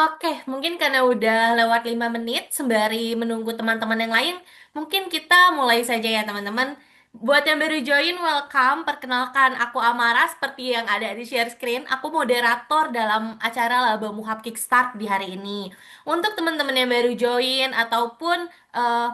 Oke, mungkin karena udah lewat 5 menit, sembari menunggu teman-teman yang lain, mungkin kita mulai saja ya teman-teman. Buat yang baru join, welcome. Perkenalkan, aku Amara, seperti yang ada di share screen. Aku moderator dalam acara Laba Muhab Kickstart di hari ini. Untuk teman-teman yang baru join, ataupun eh,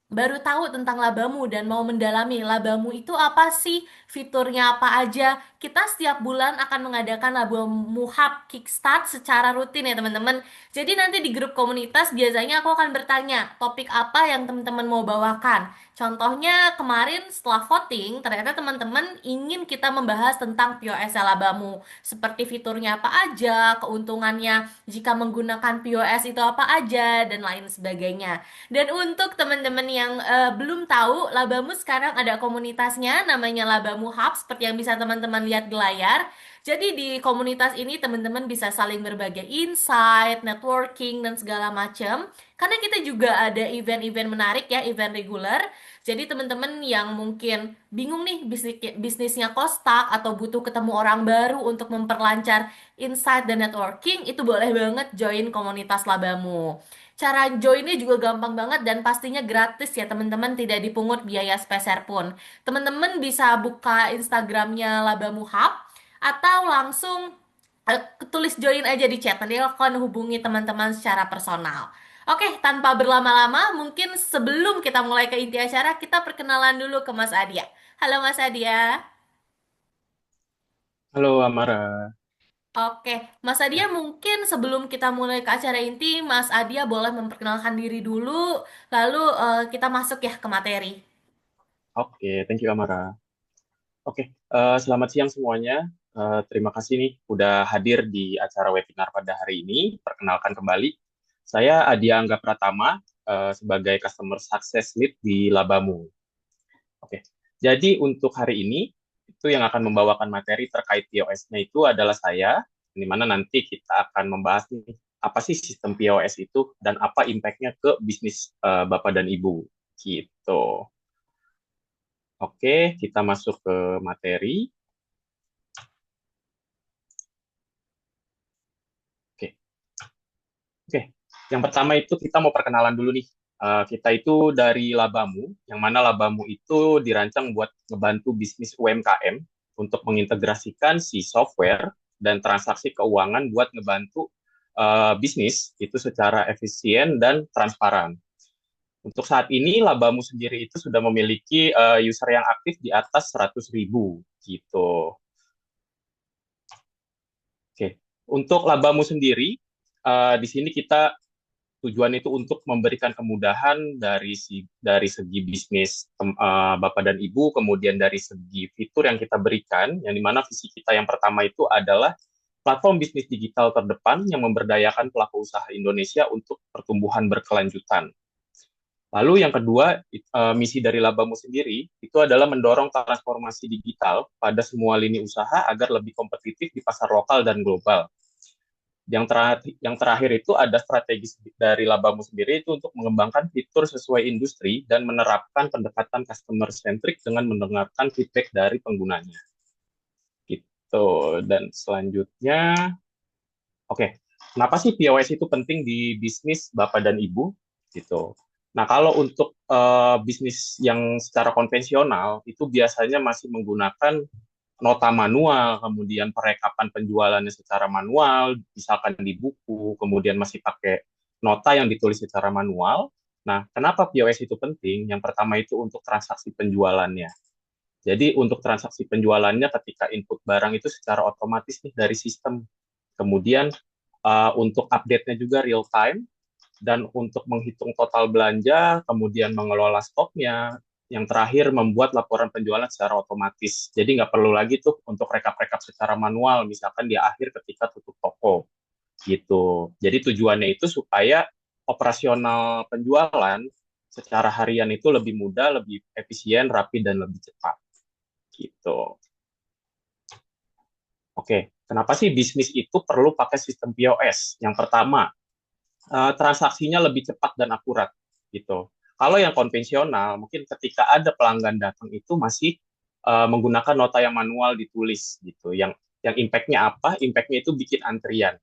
baru tahu tentang Labamu dan mau mendalami Labamu itu apa sih, fiturnya apa aja. Kita setiap bulan akan mengadakan Labamu Hub Kickstart secara rutin ya teman-teman. Jadi nanti di grup komunitas biasanya aku akan bertanya topik apa yang teman-teman mau bawakan. Contohnya kemarin setelah voting, ternyata teman-teman ingin kita membahas tentang POS Labamu. Seperti fiturnya apa aja, keuntungannya jika menggunakan POS itu apa aja, dan lain sebagainya. Dan untuk teman-teman yang belum tahu, Labamu sekarang ada komunitasnya namanya Labamu Hub seperti yang bisa teman-teman lihat di layar. Jadi di komunitas ini teman-teman bisa saling berbagi insight, networking dan segala macam. Karena kita juga ada event-event menarik ya, event reguler. Jadi teman-teman yang mungkin bingung nih bisnisnya kostak atau butuh ketemu orang baru untuk memperlancar insight dan networking, itu boleh banget join komunitas Labamu. Cara joinnya juga gampang banget dan pastinya gratis ya teman-teman, tidak dipungut biaya sepeser pun. Teman-teman bisa buka Instagramnya Labamu Hub atau langsung tulis join aja di chat. Nanti aku akan hubungi teman-teman secara personal. Oke, tanpa berlama-lama, mungkin sebelum kita mulai ke inti acara, kita perkenalan dulu ke Mas Adia. Halo Mas Adia. Halo Amara. Oke, Mas Adia mungkin sebelum kita mulai ke acara inti, Mas Adia boleh memperkenalkan diri dulu, lalu kita masuk ya ke materi. Oke, thank you Amara. Oke, selamat siang semuanya. Terima kasih nih udah hadir di acara webinar pada hari ini. Perkenalkan kembali, saya Adia Angga Pratama sebagai Customer Success Lead di Labamu. Oke, jadi untuk hari ini itu yang akan membawakan materi terkait POS-nya itu adalah saya, di mana nanti kita akan membahas nih apa sih sistem POS itu dan apa impact-nya ke bisnis Bapak dan Ibu gitu. Oke, kita masuk ke materi. Oke, oke. Yang pertama itu kita mau perkenalan dulu nih. Kita itu dari Labamu, yang mana Labamu itu dirancang buat ngebantu bisnis UMKM untuk mengintegrasikan si software dan transaksi keuangan buat ngebantu bisnis itu secara efisien dan transparan. Untuk saat ini, Labamu sendiri itu sudah memiliki user yang aktif di atas 100.000 gitu. Oke, untuk Labamu sendiri, di sini kita tujuan itu untuk memberikan kemudahan dari segi bisnis Bapak dan Ibu, kemudian dari segi fitur yang kita berikan, yang dimana visi kita yang pertama itu adalah platform bisnis digital terdepan yang memberdayakan pelaku usaha Indonesia untuk pertumbuhan berkelanjutan. Lalu yang kedua, misi dari Labamu sendiri itu adalah mendorong transformasi digital pada semua lini usaha agar lebih kompetitif di pasar lokal dan global. Yang terakhir itu ada strategi dari Labamu sendiri itu untuk mengembangkan fitur sesuai industri dan menerapkan pendekatan customer centric dengan mendengarkan feedback dari penggunanya. Gitu. Dan selanjutnya, oke, kenapa sih POS itu penting di bisnis Bapak dan Ibu? Gitu. Nah, kalau untuk bisnis yang secara konvensional itu biasanya masih menggunakan nota manual, kemudian perekapan penjualannya secara manual, misalkan di buku, kemudian masih pakai nota yang ditulis secara manual. Nah, kenapa POS itu penting? Yang pertama itu untuk transaksi penjualannya. Jadi untuk transaksi penjualannya ketika input barang itu secara otomatis nih dari sistem. Kemudian untuk update-nya juga real time, dan untuk menghitung total belanja, kemudian mengelola stoknya, yang terakhir membuat laporan penjualan secara otomatis. Jadi nggak perlu lagi tuh untuk rekap-rekap secara manual, misalkan di akhir ketika tutup toko gitu. Jadi tujuannya itu supaya operasional penjualan secara harian itu lebih mudah, lebih efisien, rapi, dan lebih cepat gitu. Oke, kenapa sih bisnis itu perlu pakai sistem POS? Yang pertama, transaksinya lebih cepat dan akurat gitu. Kalau yang konvensional, mungkin ketika ada pelanggan datang itu masih menggunakan nota yang manual ditulis gitu. Yang impact-nya apa? Impact-nya itu bikin antrian.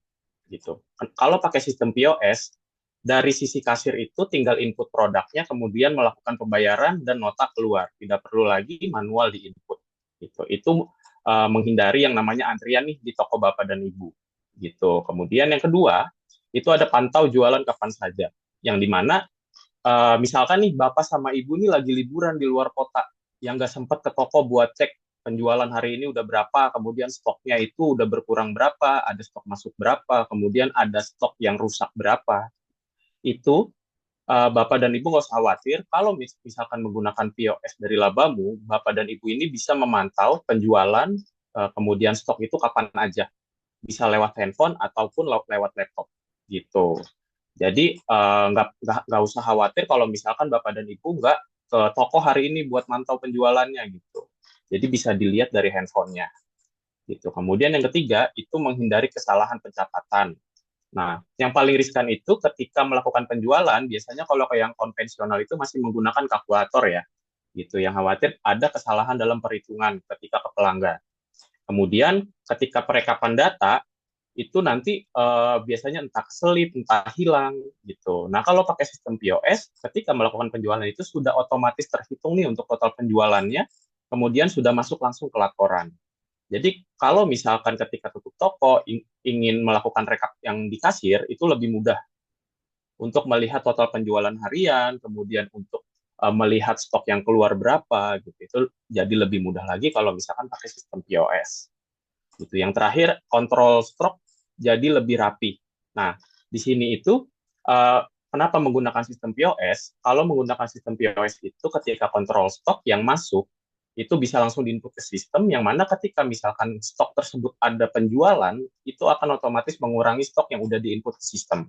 gitu. Kalau pakai sistem POS, dari sisi kasir itu tinggal input produknya, kemudian melakukan pembayaran dan nota keluar. Tidak perlu lagi manual di input. Gitu. Itu menghindari yang namanya antrian nih di toko bapak dan ibu. Gitu. Kemudian yang kedua, itu ada pantau jualan kapan saja. Yang dimana misalkan nih bapak sama ibu nih lagi liburan di luar kota, yang nggak sempat ke toko buat cek penjualan hari ini udah berapa, kemudian stoknya itu udah berkurang berapa, ada stok masuk berapa, kemudian ada stok yang rusak berapa, itu bapak dan ibu nggak usah khawatir kalau misalkan menggunakan POS dari Labamu, bapak dan ibu ini bisa memantau penjualan, kemudian stok itu kapan aja, bisa lewat handphone ataupun lewat laptop gitu. Jadi nggak usah khawatir kalau misalkan bapak dan ibu nggak ke toko hari ini buat mantau penjualannya gitu. Jadi bisa dilihat dari handphonenya gitu. Kemudian yang ketiga itu menghindari kesalahan pencatatan. Nah, yang paling riskan itu ketika melakukan penjualan, biasanya kalau yang konvensional itu masih menggunakan kalkulator ya, gitu. Yang khawatir ada kesalahan dalam perhitungan ketika ke pelanggan. Kemudian ketika perekapan data, itu nanti biasanya entah keselip, entah hilang, gitu. Nah, kalau pakai sistem POS, ketika melakukan penjualan itu sudah otomatis terhitung nih untuk total penjualannya, kemudian sudah masuk langsung ke laporan. Jadi kalau misalkan ketika tutup toko ingin melakukan rekap yang di kasir itu lebih mudah untuk melihat total penjualan harian, kemudian untuk melihat stok yang keluar berapa gitu. Itu jadi lebih mudah lagi kalau misalkan pakai sistem POS. Gitu. Yang terakhir kontrol stok jadi lebih rapi. Nah, di sini itu kenapa menggunakan sistem POS? Kalau menggunakan sistem POS itu ketika kontrol stok yang masuk itu bisa langsung diinput ke sistem yang mana ketika misalkan stok tersebut ada penjualan itu akan otomatis mengurangi stok yang udah diinput ke sistem.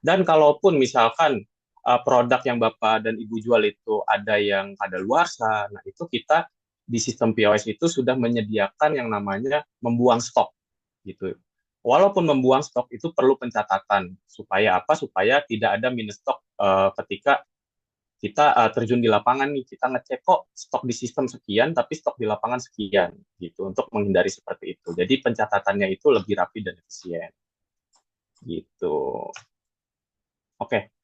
Dan kalaupun misalkan produk yang Bapak dan Ibu jual itu ada yang kadaluarsa, nah itu kita di sistem POS itu sudah menyediakan yang namanya membuang stok gitu. Walaupun membuang stok itu perlu pencatatan supaya apa? Supaya tidak ada minus stok ketika kita terjun di lapangan nih, kita ngecek kok stok di sistem sekian, tapi stok di lapangan sekian, gitu, untuk menghindari seperti itu. Jadi pencatatannya itu lebih rapi dan efisien, gitu. Oke,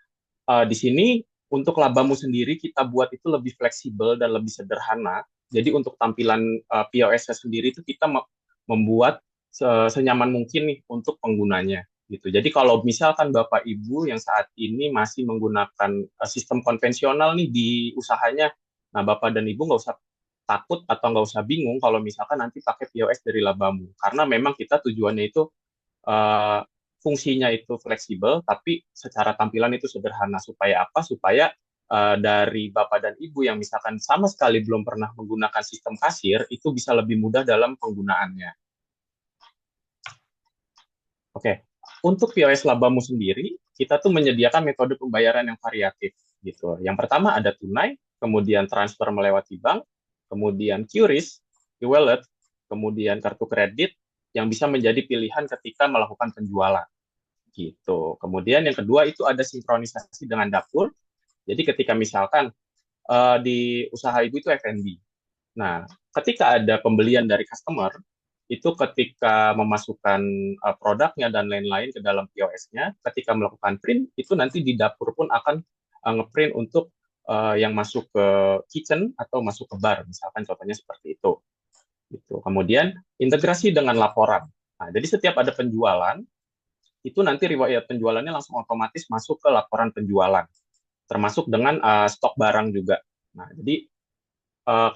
di sini untuk labamu sendiri kita buat itu lebih fleksibel dan lebih sederhana. Jadi untuk tampilan POS sendiri itu kita membuat senyaman mungkin nih untuk penggunanya gitu. Jadi kalau misalkan Bapak Ibu yang saat ini masih menggunakan sistem konvensional nih di usahanya, nah Bapak dan Ibu nggak usah takut atau nggak usah bingung kalau misalkan nanti pakai POS dari Labamu, karena memang kita tujuannya itu eh, fungsinya itu fleksibel, tapi secara tampilan itu sederhana. Supaya apa? Supaya dari Bapak dan Ibu yang misalkan sama sekali belum pernah menggunakan sistem kasir, itu bisa lebih mudah dalam penggunaannya. Oke, untuk POS Labamu sendiri, kita tuh menyediakan metode pembayaran yang variatif gitu. Yang pertama ada tunai, kemudian transfer melewati bank, kemudian QRIS, e-wallet, kemudian kartu kredit yang bisa menjadi pilihan ketika melakukan penjualan gitu. Kemudian yang kedua itu ada sinkronisasi dengan dapur. Jadi ketika misalkan di usaha ibu itu F&B. Nah, ketika ada pembelian dari customer, itu ketika memasukkan produknya dan lain-lain ke dalam POS-nya, ketika melakukan print, itu nanti di dapur pun akan ngeprint untuk yang masuk ke kitchen atau masuk ke bar, misalkan contohnya seperti itu. Gitu. Kemudian integrasi dengan laporan. Nah, jadi setiap ada penjualan, itu nanti riwayat penjualannya langsung otomatis masuk ke laporan penjualan, termasuk dengan stok barang juga. Nah, jadi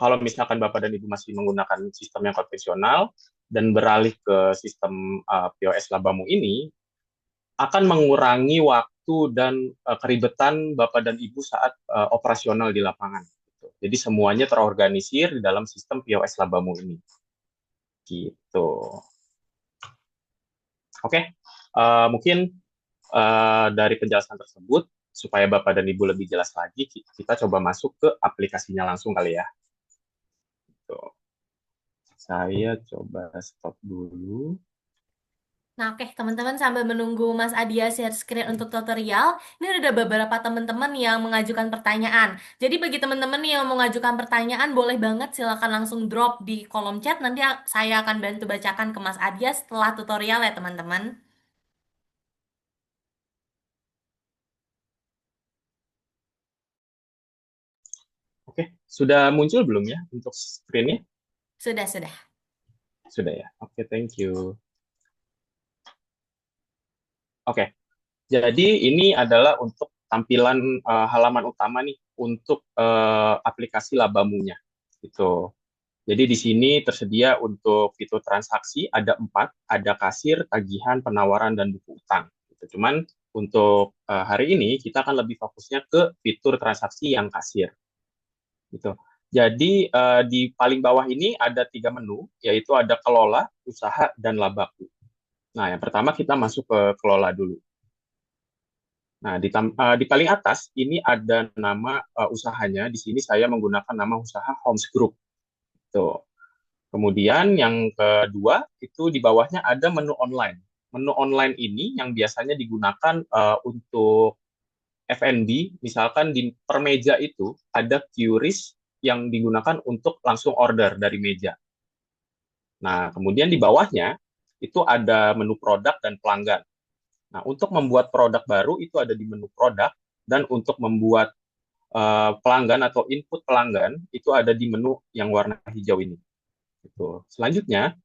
kalau misalkan Bapak dan Ibu masih menggunakan sistem yang konvensional dan beralih ke sistem POS Labamu ini, akan mengurangi waktu dan keribetan Bapak dan Ibu saat operasional di lapangan. Gitu. Jadi semuanya terorganisir di dalam sistem POS Labamu ini. Gitu. Oke, mungkin dari penjelasan tersebut, supaya Bapak dan Ibu lebih jelas lagi, kita coba masuk ke aplikasinya langsung kali ya. Tuh. Saya coba stop dulu. Nah, oke, teman-teman sambil menunggu Mas Adia share screen untuk tutorial, ini ada beberapa teman-teman yang mengajukan pertanyaan. Jadi bagi teman-teman yang mau mengajukan pertanyaan, boleh banget silakan langsung drop di kolom chat. Nanti saya akan bantu bacakan ke Mas Adia setelah tutorial ya, teman-teman. Sudah muncul belum ya untuk screen-nya? Sudah, sudah. Sudah ya. Oke, thank you. Oke, jadi ini adalah untuk tampilan halaman utama nih untuk aplikasi Labamunya. Gitu. Jadi di sini tersedia untuk fitur transaksi ada 4, ada kasir, tagihan, penawaran, dan buku utang. Gitu. Cuman untuk hari ini kita akan lebih fokusnya ke fitur transaksi yang kasir. Gitu. Jadi di paling bawah ini ada 3 menu, yaitu ada kelola, usaha, dan labaku. Nah, yang pertama kita masuk ke kelola dulu. Nah, di paling atas ini ada nama usahanya. Di sini saya menggunakan nama usaha Homes Group. Tuh. Kemudian yang kedua itu di bawahnya ada menu online. Menu online ini yang biasanya digunakan untuk F&B, misalkan di per meja itu ada QRIS yang digunakan untuk langsung order dari meja. Nah, kemudian di bawahnya itu ada menu produk dan pelanggan. Nah, untuk membuat produk baru itu ada di menu produk, dan untuk membuat pelanggan atau input pelanggan itu ada di menu yang warna hijau ini. Gitu. Selanjutnya,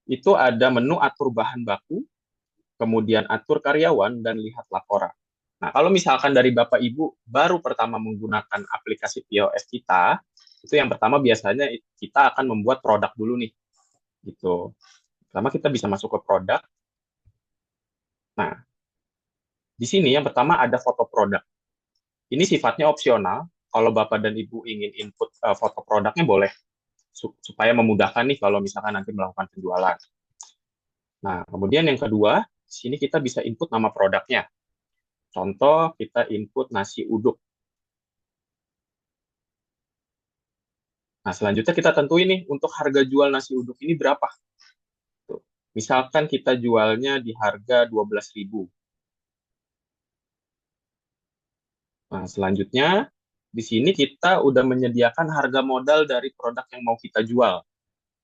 itu ada menu atur bahan baku, kemudian atur karyawan, dan lihat laporan. Nah, kalau misalkan dari Bapak Ibu baru pertama menggunakan aplikasi POS kita, itu yang pertama biasanya kita akan membuat produk dulu nih. Gitu. Pertama kita bisa masuk ke produk. Nah, di sini yang pertama ada foto produk. Ini sifatnya opsional. Kalau Bapak dan Ibu ingin input foto produknya boleh, supaya memudahkan nih kalau misalkan nanti melakukan penjualan. Nah, kemudian yang kedua, di sini kita bisa input nama produknya. Contoh, kita input nasi uduk. Nah, selanjutnya kita tentuin nih, untuk harga jual nasi uduk ini berapa. Tuh. Misalkan kita jualnya di harga 12.000. Nah, selanjutnya, di sini kita udah menyediakan harga modal dari produk yang mau kita jual.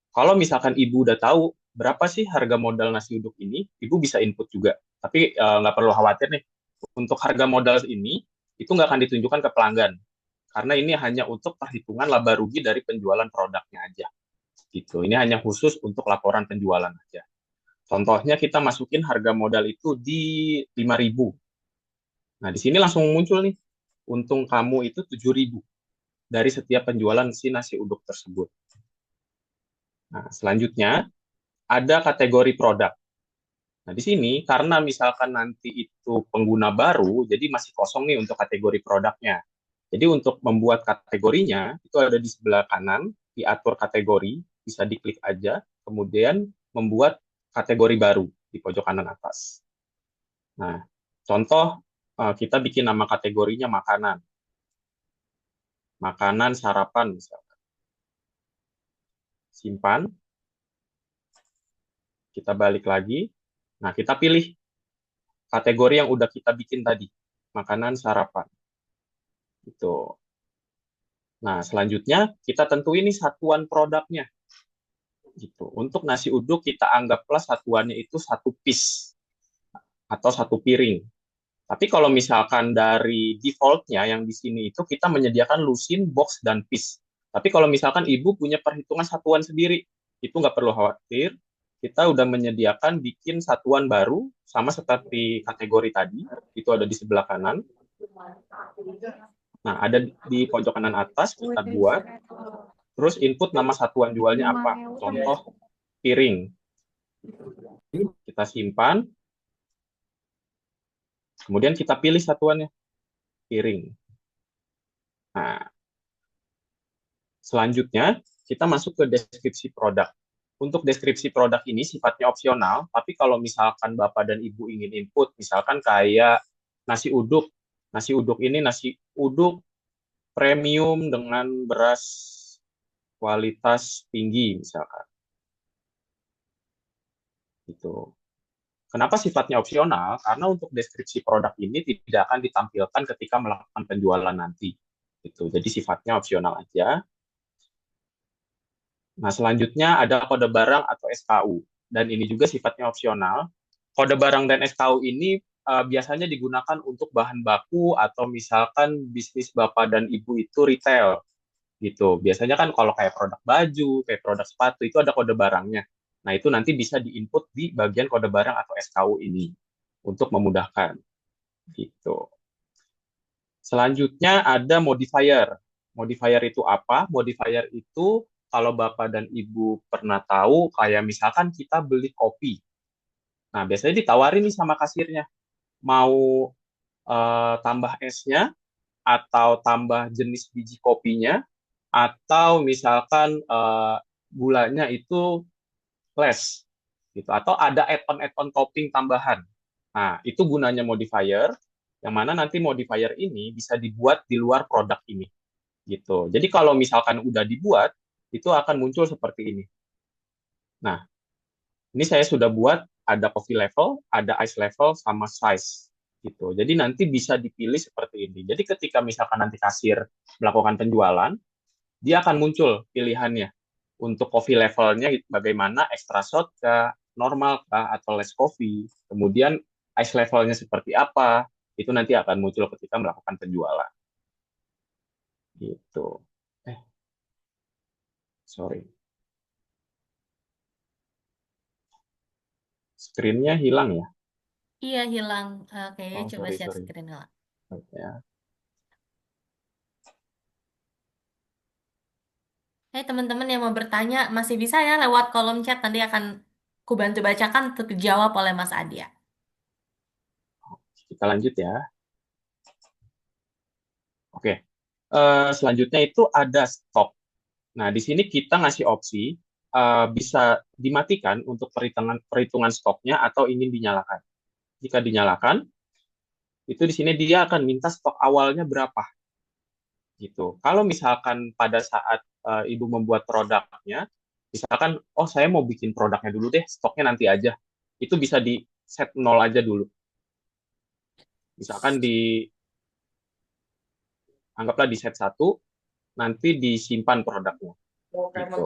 Kalau misalkan Ibu udah tahu berapa sih harga modal nasi uduk ini, Ibu bisa input juga. Tapi nggak perlu khawatir nih, untuk harga modal ini, itu nggak akan ditunjukkan ke pelanggan. Karena ini hanya untuk perhitungan laba rugi dari penjualan produknya aja. Gitu. Ini hanya khusus untuk laporan penjualan aja. Contohnya kita masukin harga modal itu di 5.000. Nah, di sini langsung muncul nih, untung kamu itu 7.000 dari setiap penjualan si nasi uduk tersebut. Nah, selanjutnya ada kategori produk. Nah, di sini karena misalkan nanti itu pengguna baru, jadi masih kosong nih untuk kategori produknya. Jadi untuk membuat kategorinya, itu ada di sebelah kanan, diatur kategori, bisa diklik aja, kemudian membuat kategori baru di pojok kanan atas. Nah, contoh kita bikin nama kategorinya makanan. Makanan sarapan misalkan. Simpan, kita balik lagi. Nah, kita pilih kategori yang udah kita bikin tadi, makanan sarapan. Itu. Nah, selanjutnya kita tentuin ini satuan produknya. Gitu. Untuk nasi uduk kita anggaplah satuannya itu 1 piece atau 1 piring. Tapi kalau misalkan dari defaultnya yang di sini itu kita menyediakan lusin, box, dan piece. Tapi kalau misalkan ibu punya perhitungan satuan sendiri, itu nggak perlu khawatir. Kita udah menyediakan bikin satuan baru, sama seperti kategori tadi, itu ada di sebelah kanan. Nah, ada di pojok kanan atas, kita buat. Terus input nama satuan jualnya apa. Contoh, piring. Kita simpan, kemudian kita pilih satuannya, piring. Nah, selanjutnya, kita masuk ke deskripsi produk. Untuk deskripsi produk ini sifatnya opsional, tapi kalau misalkan Bapak dan Ibu ingin input, misalkan kayak nasi uduk. Nasi uduk ini nasi uduk premium dengan beras kualitas tinggi, misalkan. Gitu. Kenapa sifatnya opsional? Karena untuk deskripsi produk ini tidak akan ditampilkan ketika melakukan penjualan nanti. Gitu. Jadi sifatnya opsional aja. Nah, selanjutnya ada kode barang atau SKU. Dan ini juga sifatnya opsional. Kode barang dan SKU ini biasanya digunakan untuk bahan baku atau misalkan bisnis Bapak dan Ibu itu retail. gitu. Biasanya kan kalau kayak produk baju, kayak produk sepatu itu ada kode barangnya. Nah, itu nanti bisa diinput di bagian kode barang atau SKU ini untuk memudahkan gitu. Selanjutnya ada modifier. Modifier itu apa? Modifier itu kalau Bapak dan Ibu pernah tahu kayak misalkan kita beli kopi. Nah, biasanya ditawarin nih sama kasirnya, mau tambah esnya atau tambah jenis biji kopinya atau misalkan gulanya itu less gitu atau ada add-on topping tambahan. Nah, itu gunanya modifier yang mana nanti modifier ini bisa dibuat di luar produk ini gitu. Jadi kalau misalkan udah dibuat itu akan muncul seperti ini. Nah, ini saya sudah buat ada coffee level, ada ice level sama size gitu. Jadi nanti bisa dipilih seperti ini. Jadi ketika misalkan nanti kasir melakukan penjualan, dia akan muncul pilihannya untuk coffee levelnya bagaimana extra shot kah, normal kah, atau less coffee. Kemudian ice levelnya seperti apa, itu nanti akan muncul ketika melakukan penjualan. Gitu. Eh, sorry. Screen-nya hilang ya? Iya hilang. Kayaknya Oh, coba sorry, share sorry. screen lah. Ya. Teman-teman yang mau bertanya masih bisa ya lewat kolom chat, nanti akan ku bantu bacakan terjawab oleh Mas Adia. Kita lanjut ya. Oke. Selanjutnya itu ada stok. Nah, di sini kita ngasih opsi bisa dimatikan untuk perhitungan perhitungan stoknya atau ingin dinyalakan. Jika dinyalakan, itu di sini dia akan minta stok awalnya berapa gitu. Kalau misalkan pada saat ibu membuat produknya, misalkan oh saya mau bikin produknya dulu deh, stoknya nanti aja. Itu bisa di set nol aja dulu. Misalkan anggaplah di set satu, nanti disimpan produknya gitu.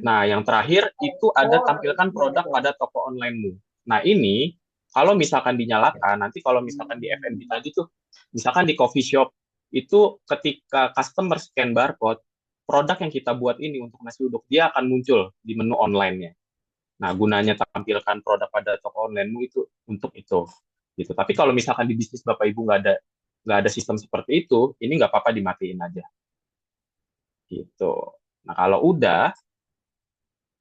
Nah, yang terakhir itu ada tampilkan produk pada toko onlinemu. Nah, ini kalau misalkan dinyalakan, nanti kalau misalkan di F&B tadi tuh, misalkan di coffee shop, itu ketika customer scan barcode, produk yang kita buat ini untuk nasi uduk, dia akan muncul di menu online-nya. Nah, gunanya tampilkan produk pada toko onlinemu itu untuk itu. Gitu. Tapi kalau misalkan di bisnis Bapak Ibu nggak ada sistem seperti itu, ini nggak apa-apa dimatiin aja. Gitu. Nah, kalau udah,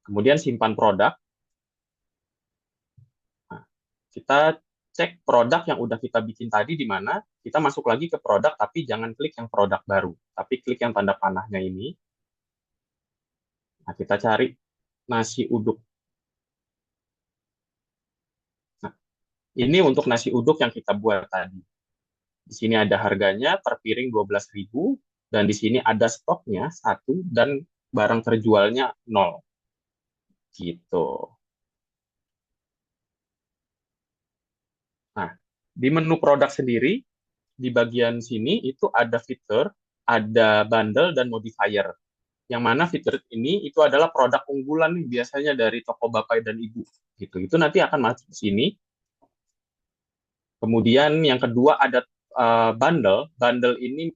kemudian simpan produk. Nah, kita cek produk yang udah kita bikin tadi di mana, kita masuk lagi ke produk, tapi jangan klik yang produk baru, tapi klik yang tanda panahnya ini. Nah, kita cari nasi uduk. Nah, ini untuk nasi uduk yang kita buat tadi. Di sini ada harganya per piring 12.000, dan di sini ada stoknya satu dan barang terjualnya nol. Gitu. Nah, di menu produk sendiri, di bagian sini itu ada fitur, ada bundle dan modifier. Yang mana fitur ini itu adalah produk unggulan nih biasanya dari toko bapak dan ibu gitu. Itu nanti akan masuk ke sini. Kemudian yang kedua ada bundle. Bundle ini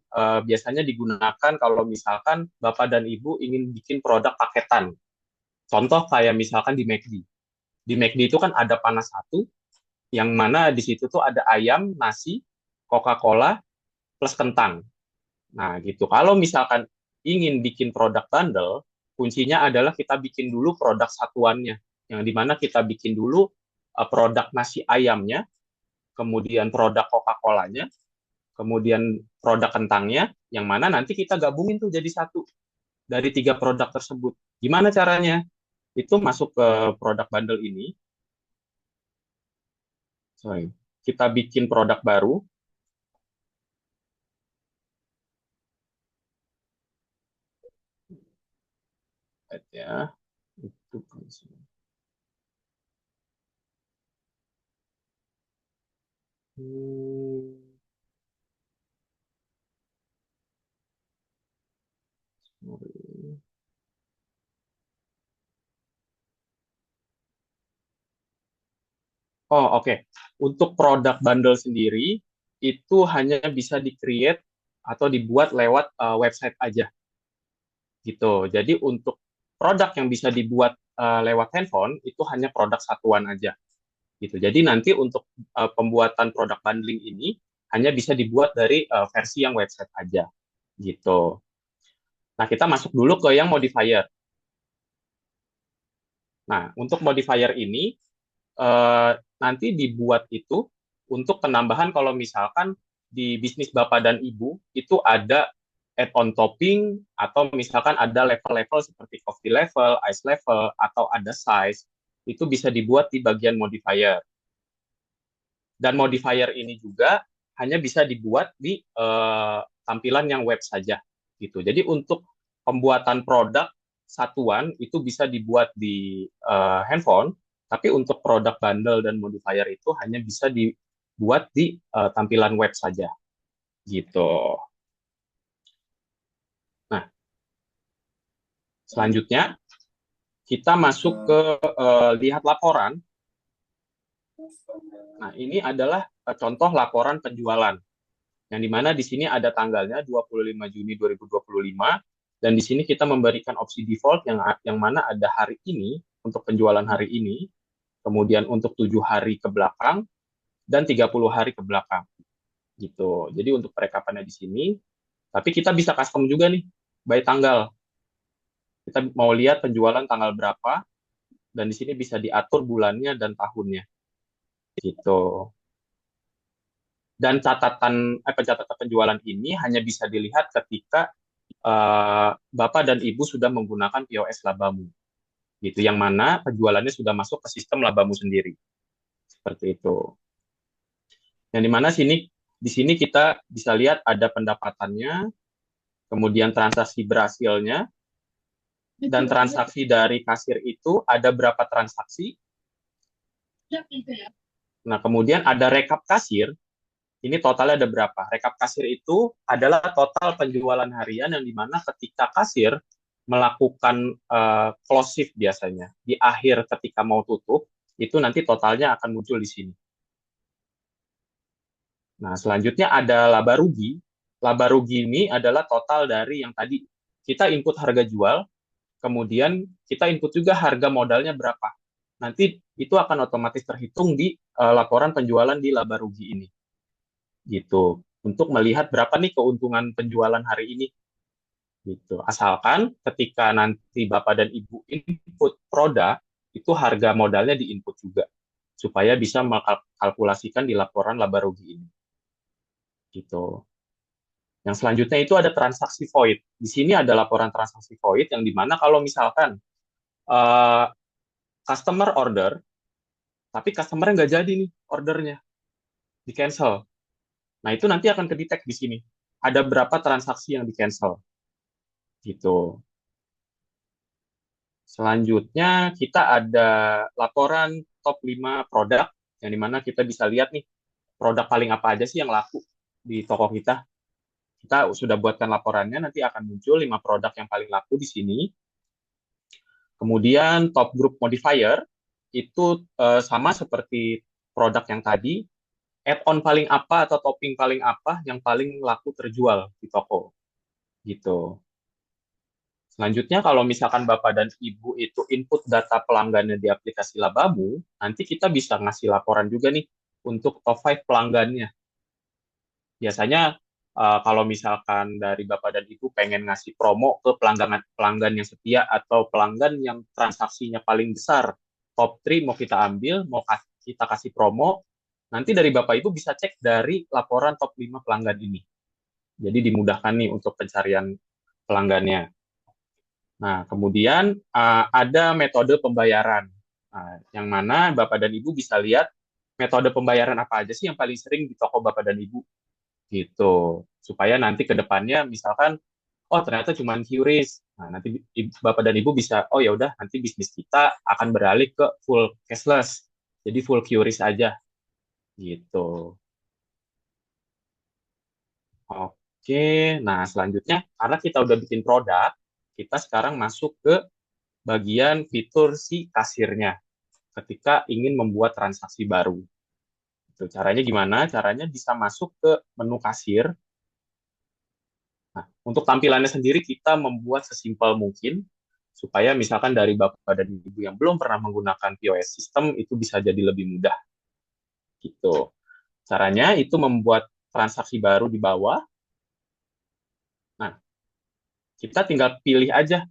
biasanya digunakan kalau misalkan bapak dan ibu ingin bikin produk paketan. Contoh kayak misalkan di McD. Di McD itu kan ada panas satu, yang mana di situ tuh ada ayam, nasi, Coca-Cola, plus kentang. Nah, gitu. Kalau misalkan ingin bikin produk bundle, kuncinya adalah kita bikin dulu produk satuannya, yang dimana kita bikin dulu produk nasi ayamnya, kemudian produk Coca-Colanya, kemudian produk kentangnya, yang mana nanti kita gabungin tuh jadi satu dari tiga produk tersebut. Gimana caranya? Itu masuk ke produk bundle ini. Sorry. Kita bikin produk baru, ya. Itu Hmm, sorry. Oh, oke. Untuk produk bundle sendiri, itu hanya bisa di-create atau dibuat lewat website aja gitu. Jadi untuk produk yang bisa dibuat lewat handphone itu hanya produk satuan aja gitu. Jadi nanti untuk pembuatan produk bundling ini hanya bisa dibuat dari versi yang website aja gitu. Nah, kita masuk dulu ke yang modifier. Nah, untuk modifier ini nanti dibuat itu untuk penambahan kalau misalkan di bisnis Bapak dan Ibu itu ada add-on topping atau misalkan ada level-level seperti coffee level, ice level, atau ada size, itu bisa dibuat di bagian modifier. Dan modifier ini juga hanya bisa dibuat di tampilan yang web saja gitu. Jadi untuk pembuatan produk satuan itu bisa dibuat di handphone, tapi untuk produk bundle dan modifier itu hanya bisa dibuat di tampilan web saja gitu. Nah, selanjutnya kita masuk ke lihat laporan. Nah, ini adalah contoh laporan penjualan. Yang dimana di sini ada tanggalnya 25 Juni 2025, dan di sini kita memberikan opsi default yang mana ada hari ini untuk penjualan hari ini, kemudian untuk 7 hari ke belakang, dan 30 hari ke belakang. Gitu. Jadi untuk perekapannya di sini, tapi kita bisa custom juga nih, by tanggal. Kita mau lihat penjualan tanggal berapa, dan di sini bisa diatur bulannya dan tahunnya. Gitu. Dan pencatatan penjualan ini hanya bisa dilihat ketika Bapak dan Ibu sudah menggunakan POS Labamu, gitu. Yang mana penjualannya sudah masuk ke sistem Labamu sendiri, seperti itu. Yang dimana di sini kita bisa lihat ada pendapatannya, kemudian transaksi berhasilnya, dan transaksi dari kasir itu ada berapa transaksi. Nah, kemudian ada rekap kasir. Ini totalnya ada berapa? Rekap kasir itu adalah total penjualan harian yang dimana ketika kasir melakukan close shift biasanya di akhir ketika mau tutup, itu nanti totalnya akan muncul di sini. Nah, selanjutnya ada laba rugi. Laba rugi ini adalah total dari yang tadi kita input harga jual, kemudian kita input juga harga modalnya berapa. Nanti itu akan otomatis terhitung di laporan penjualan di laba rugi ini. Gitu. Untuk melihat berapa nih keuntungan penjualan hari ini. Gitu. Asalkan ketika nanti Bapak dan Ibu input produk, itu harga modalnya diinput juga. Supaya bisa mengkalkulasikan di laporan laba rugi ini. Gitu. Yang selanjutnya itu ada transaksi void. Di sini ada laporan transaksi void yang dimana kalau misalkan uh, customer order, tapi customer nggak jadi nih ordernya, di cancel. Nah, itu nanti akan kedetek di sini. Ada berapa transaksi yang di cancel. Gitu. Selanjutnya kita ada laporan top 5 produk, yang dimana kita bisa lihat nih, produk paling apa aja sih yang laku di toko kita. Kita sudah buatkan laporannya, nanti akan muncul 5 produk yang paling laku di sini. Kemudian top group modifier, itu sama seperti produk yang tadi, add-on paling apa atau topping paling apa yang paling laku terjual di toko. Gitu. Selanjutnya, kalau misalkan Bapak dan Ibu itu input data pelanggannya di aplikasi Labamu, nanti kita bisa ngasih laporan juga nih untuk top 5 pelanggannya. Biasanya kalau misalkan dari Bapak dan Ibu pengen ngasih promo ke pelanggan yang setia atau pelanggan yang transaksinya paling besar, top 3 mau kita ambil, mau kita kasih promo, nanti dari Bapak Ibu bisa cek dari laporan top 5 pelanggan ini. Jadi dimudahkan nih untuk pencarian pelanggannya. Nah, kemudian ada metode pembayaran, yang mana Bapak dan Ibu bisa lihat metode pembayaran apa aja sih yang paling sering di toko Bapak dan Ibu, gitu. Supaya nanti ke depannya misalkan, oh ternyata cuma QRIS, nah nanti Bapak dan Ibu bisa, oh ya udah nanti bisnis kita akan beralih ke full cashless, jadi full QRIS aja, gitu. Oke, nah selanjutnya karena kita udah bikin produk, kita sekarang masuk ke bagian fitur si kasirnya ketika ingin membuat transaksi baru. Itu caranya gimana? Caranya bisa masuk ke menu kasir. Nah, untuk tampilannya sendiri kita membuat sesimpel mungkin supaya misalkan dari Bapak dan Ibu yang belum pernah menggunakan POS system itu bisa jadi lebih mudah gitu. Caranya itu membuat transaksi baru di bawah. Nah, kita tinggal pilih aja,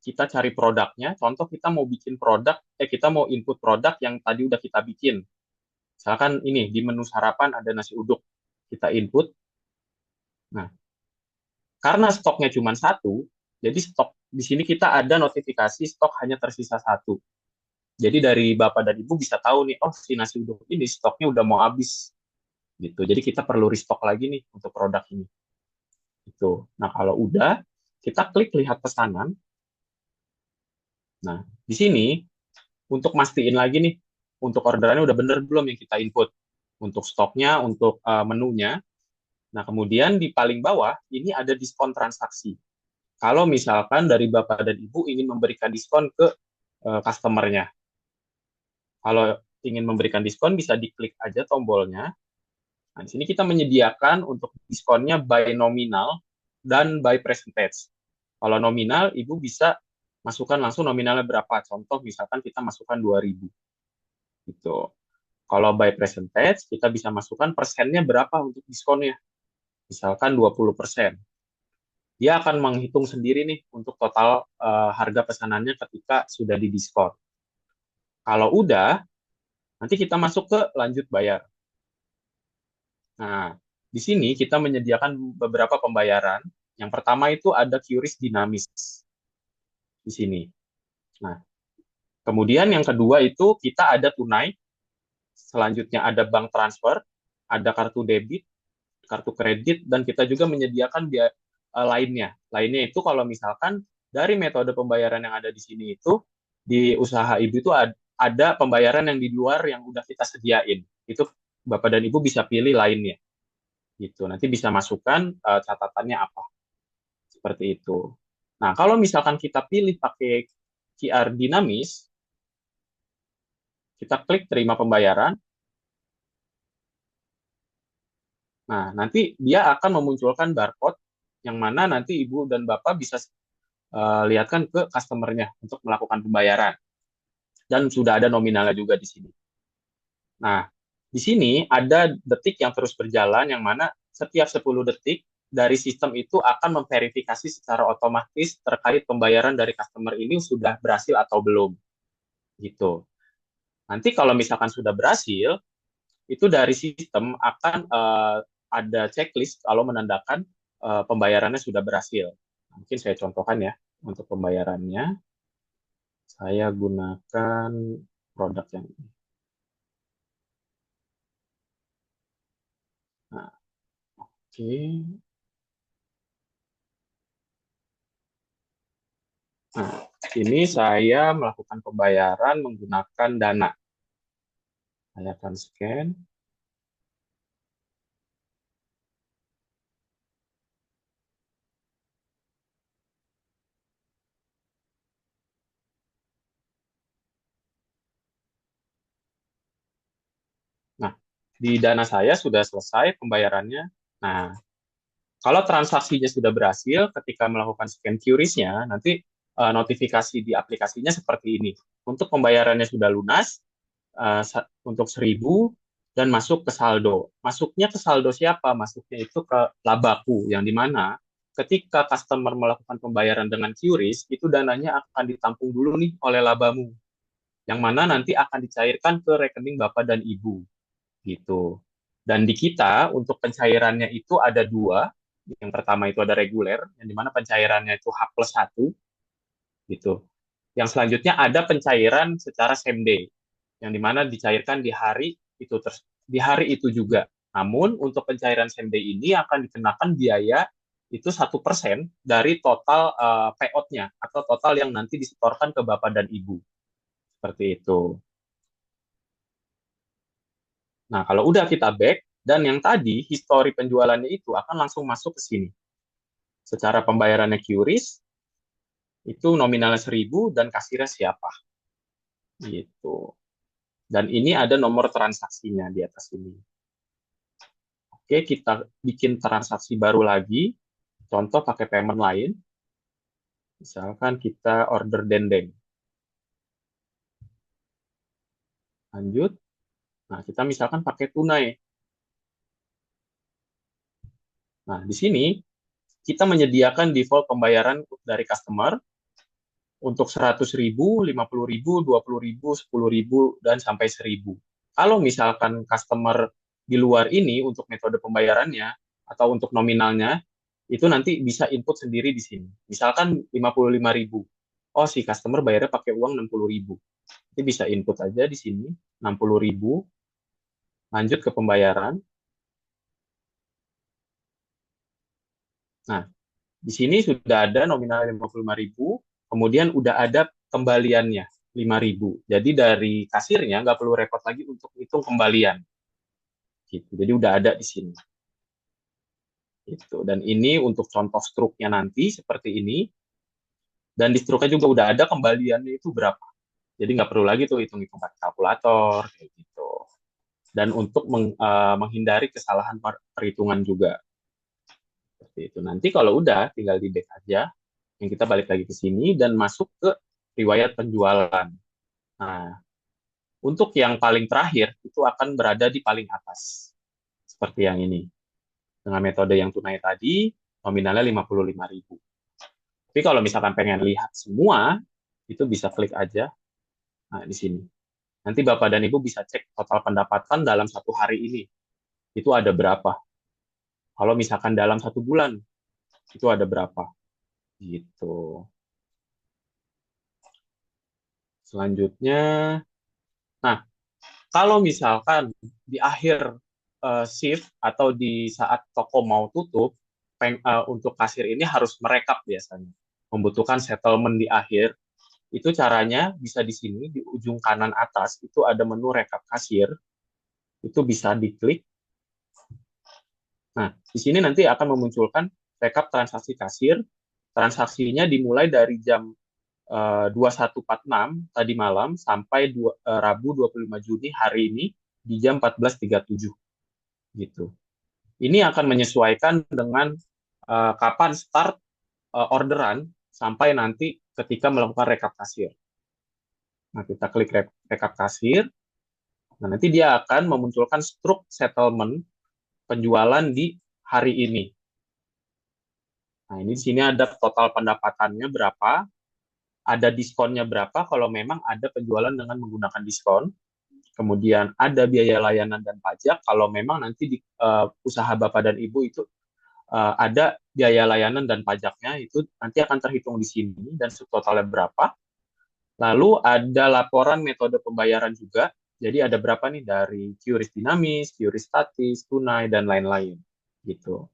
kita cari produknya. Contoh kita mau bikin produk, kita mau input produk yang tadi udah kita bikin. Misalkan ini di menu sarapan ada nasi uduk, kita input. Nah, karena stoknya cuma satu, jadi stok di sini kita ada notifikasi stok hanya tersisa satu. Jadi dari Bapak dan Ibu bisa tahu nih, oh si nasi uduk ini stoknya udah mau habis gitu. Jadi kita perlu restock lagi nih untuk produk ini. Gitu. Nah kalau udah, kita klik lihat pesanan. Nah di sini untuk mastiin lagi nih, untuk orderannya udah bener belum yang kita input, untuk stoknya, untuk menunya. Nah kemudian di paling bawah ini ada diskon transaksi. Kalau misalkan dari Bapak dan Ibu ingin memberikan diskon ke customer-nya. Kalau ingin memberikan diskon bisa diklik aja tombolnya. Nah, di sini kita menyediakan untuk diskonnya by nominal dan by percentage. Kalau nominal, Ibu bisa masukkan langsung nominalnya berapa. Contoh, misalkan kita masukkan 2.000. Gitu. Kalau by percentage, kita bisa masukkan persennya berapa untuk diskonnya. Misalkan 20%. Dia akan menghitung sendiri nih untuk total harga pesanannya ketika sudah didiskon. Kalau udah, nanti kita masuk ke lanjut bayar. Nah, di sini kita menyediakan beberapa pembayaran. Yang pertama itu ada QRIS dinamis di sini. Nah, kemudian yang kedua itu kita ada tunai, selanjutnya ada bank transfer, ada kartu debit, kartu kredit, dan kita juga menyediakan biaya lainnya. Lainnya itu kalau misalkan dari metode pembayaran yang ada di sini itu, di usaha Ibu itu ada pembayaran yang di luar yang udah kita sediain. Itu Bapak dan Ibu bisa pilih lainnya. Gitu. Nanti bisa masukkan catatannya apa. Seperti itu. Nah, kalau misalkan kita pilih pakai QR dinamis, kita klik terima pembayaran. Nah, nanti dia akan memunculkan barcode yang mana nanti Ibu dan Bapak bisa lihatkan ke customer-nya untuk melakukan pembayaran. Dan sudah ada nominalnya juga di sini. Nah, di sini ada detik yang terus berjalan yang mana setiap 10 detik dari sistem itu akan memverifikasi secara otomatis terkait pembayaran dari customer ini sudah berhasil atau belum gitu. Nanti kalau misalkan sudah berhasil, itu dari sistem akan ada checklist kalau menandakan pembayarannya sudah berhasil. Mungkin saya contohkan ya untuk pembayarannya. Saya gunakan produk yang ini. Nah, oke. Nah, ini saya melakukan pembayaran menggunakan Dana. Saya akan scan. Nah, di Dana saya sudah selesai pembayarannya. Nah, kalau transaksinya sudah berhasil, ketika melakukan scan QRIS-nya, nanti notifikasi di aplikasinya seperti ini. Untuk pembayarannya sudah lunas, untuk 1.000, dan masuk ke saldo. Masuknya ke saldo siapa? Masuknya itu ke labaku, yang dimana ketika customer melakukan pembayaran dengan QRIS, itu dananya akan ditampung dulu nih oleh labamu, yang mana nanti akan dicairkan ke rekening Bapak dan Ibu gitu. Dan di kita untuk pencairannya itu ada dua. Yang pertama itu ada reguler, yang dimana pencairannya itu H+1 gitu. Yang selanjutnya ada pencairan secara same day, yang dimana dicairkan di hari itu juga. Namun untuk pencairan same day ini akan dikenakan biaya itu 1% dari total payout-nya atau total yang nanti disetorkan ke Bapak dan Ibu. Seperti itu. Nah, kalau udah kita back, dan yang tadi, histori penjualannya itu akan langsung masuk ke sini. Secara pembayarannya QRIS, itu nominalnya 1.000 dan kasirnya siapa. Gitu. Dan ini ada nomor transaksinya di atas ini. Oke, kita bikin transaksi baru lagi. contoh pakai payment lain, misalkan kita order dendeng. Lanjut, nah kita misalkan pakai tunai. Nah, di sini kita menyediakan default pembayaran dari customer untuk 100.000, 50.000, 20.000, 10.000, dan sampai 1.000. Kalau misalkan customer di luar ini untuk metode pembayarannya atau untuk nominalnya, itu nanti bisa input sendiri di sini. Misalkan 55.000. Oh, si customer bayarnya pakai uang 60.000. Jadi bisa input aja di sini 60.000, lanjut ke pembayaran. Nah, di sini sudah ada nominal 55.000, kemudian udah ada kembaliannya 5.000. Jadi dari kasirnya nggak perlu repot lagi untuk hitung kembalian. Gitu. Jadi udah ada di sini. Gitu. Dan ini untuk contoh struknya nanti seperti ini. Dan di struknya juga udah ada kembaliannya itu berapa. Jadi nggak perlu lagi tuh hitung-hitung pakai kalkulator kayak gitu. Dan untuk menghindari kesalahan perhitungan juga. Seperti itu. Nanti kalau udah tinggal di back aja. Yang kita balik lagi ke sini dan masuk ke riwayat penjualan. Nah, untuk yang paling terakhir itu akan berada di paling atas. Seperti yang ini. Dengan metode yang tunai tadi, nominalnya 55.000. Tapi kalau misalkan pengen lihat semua, itu bisa klik aja nah, di sini. Nanti Bapak dan Ibu bisa cek total pendapatan dalam satu hari ini. Itu ada berapa. Kalau misalkan dalam satu bulan, itu ada berapa. Gitu. Selanjutnya, nah, kalau misalkan di akhir shift atau di saat toko mau tutup, untuk kasir ini harus merekap biasanya. Membutuhkan settlement di akhir. Itu caranya bisa di sini, di ujung kanan atas, itu ada menu rekap kasir. Itu bisa diklik. Nah, di sini nanti akan memunculkan rekap transaksi kasir. Transaksinya dimulai dari jam 21.46 tadi malam sampai Rabu 25 Juni hari ini di jam 14.37 gitu. Ini akan menyesuaikan dengan kapan start orderan sampai nanti ketika melakukan rekap kasir. Nah, kita klik rekap kasir. Nah, nanti dia akan memunculkan struk settlement penjualan di hari ini. Nah, ini di sini ada total pendapatannya berapa, ada diskonnya berapa kalau memang ada penjualan dengan menggunakan diskon. Kemudian ada biaya layanan dan pajak kalau memang nanti di usaha Bapak dan Ibu itu ada biaya layanan dan pajaknya itu nanti akan terhitung di sini dan subtotalnya berapa. Lalu ada laporan metode pembayaran juga. Jadi ada berapa nih dari QRIS dinamis, QRIS statis, tunai dan lain-lain gitu.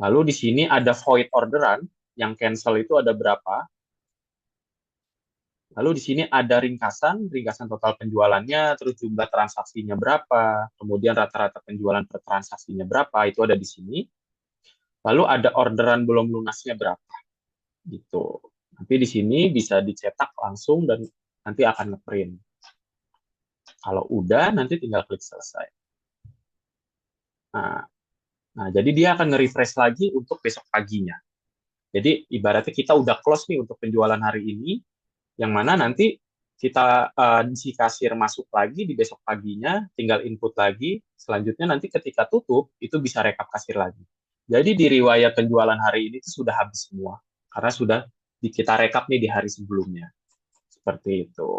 Lalu di sini ada void orderan yang cancel itu ada berapa. Lalu di sini ada ringkasan total penjualannya, terus jumlah transaksinya berapa, kemudian rata-rata penjualan per transaksinya berapa, itu ada di sini. Lalu ada orderan belum lunasnya berapa, gitu. Nanti di sini bisa dicetak langsung dan nanti akan ngeprint. Kalau udah, nanti tinggal klik selesai. Nah, jadi dia akan nge-refresh lagi untuk besok paginya. Jadi ibaratnya kita udah close nih untuk penjualan hari ini, yang mana nanti kita si kasir masuk lagi di besok paginya, tinggal input lagi, selanjutnya nanti ketika tutup, itu bisa rekap kasir lagi. Jadi di riwayat penjualan hari ini itu sudah habis semua, karena sudah kita rekap nih di hari sebelumnya. Seperti itu.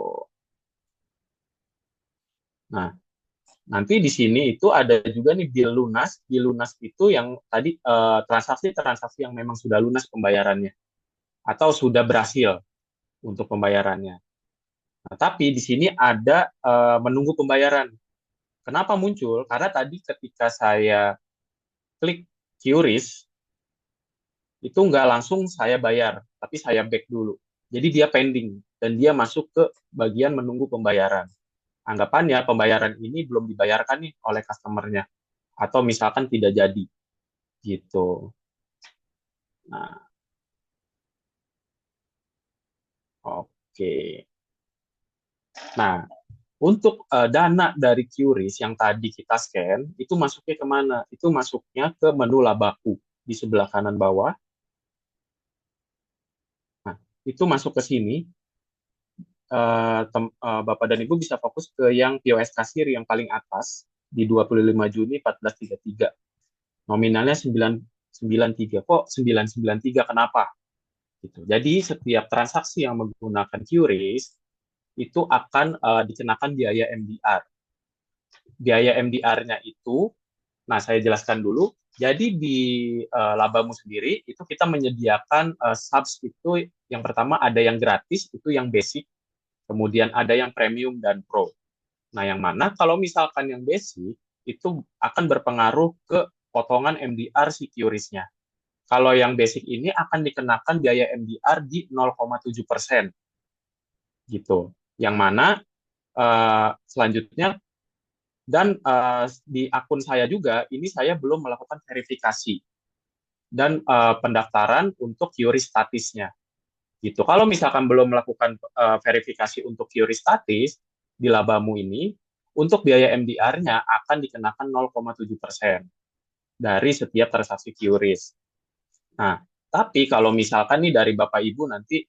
Nah, nanti di sini itu ada juga nih bill lunas. Bill lunas itu yang tadi transaksi-transaksi yang memang sudah lunas pembayarannya, atau sudah berhasil untuk pembayarannya. Nah, tapi di sini ada menunggu pembayaran. Kenapa muncul? Karena tadi ketika saya klik QRIS, itu nggak langsung saya bayar, tapi saya back dulu. Jadi dia pending, dan dia masuk ke bagian menunggu pembayaran. Anggapannya pembayaran ini belum dibayarkan nih oleh customer-nya, atau misalkan tidak jadi, gitu. Nah, oke. Nah, untuk dana dari QRIS yang tadi kita scan, itu masuknya kemana? Itu masuknya ke menu labaku. di sebelah kanan bawah. Nah, itu masuk ke sini, Bapak dan Ibu bisa fokus ke yang POS kasir yang paling atas di 25 Juni 1433. Nominalnya 993. Kok 993? Kenapa? Gitu. Jadi setiap transaksi yang menggunakan QRIS itu akan dikenakan biaya MDR. Biaya MDR-nya itu, nah saya jelaskan dulu. Jadi di Labamu sendiri itu kita menyediakan subs itu yang pertama ada yang gratis, itu yang basic, kemudian ada yang premium dan pro. Nah, yang mana kalau misalkan yang basic itu akan berpengaruh ke potongan MDR si QRIS-nya. Kalau yang basic ini akan dikenakan biaya MDR di 0,7% gitu. Yang mana selanjutnya dan di akun saya juga ini saya belum melakukan verifikasi dan pendaftaran untuk QRIS statisnya gitu. Kalau misalkan belum melakukan verifikasi untuk QRIS statis di Labamu ini, untuk biaya MDR-nya akan dikenakan 0,7% dari setiap transaksi QRIS. Nah, tapi kalau misalkan nih dari Bapak Ibu nanti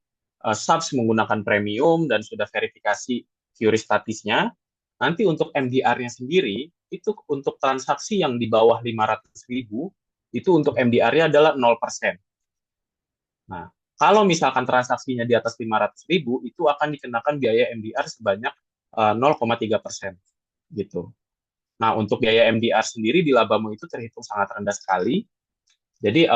subs menggunakan premium dan sudah verifikasi QRIS statisnya, nanti untuk MDR-nya sendiri, itu untuk transaksi yang di bawah 500.000, itu untuk MDR-nya adalah 0%. Nah, kalau misalkan transaksinya di atas 500.000, itu akan dikenakan biaya MDR sebanyak 0,3% gitu. Nah, untuk biaya MDR sendiri di Labamu itu terhitung sangat rendah sekali. Jadi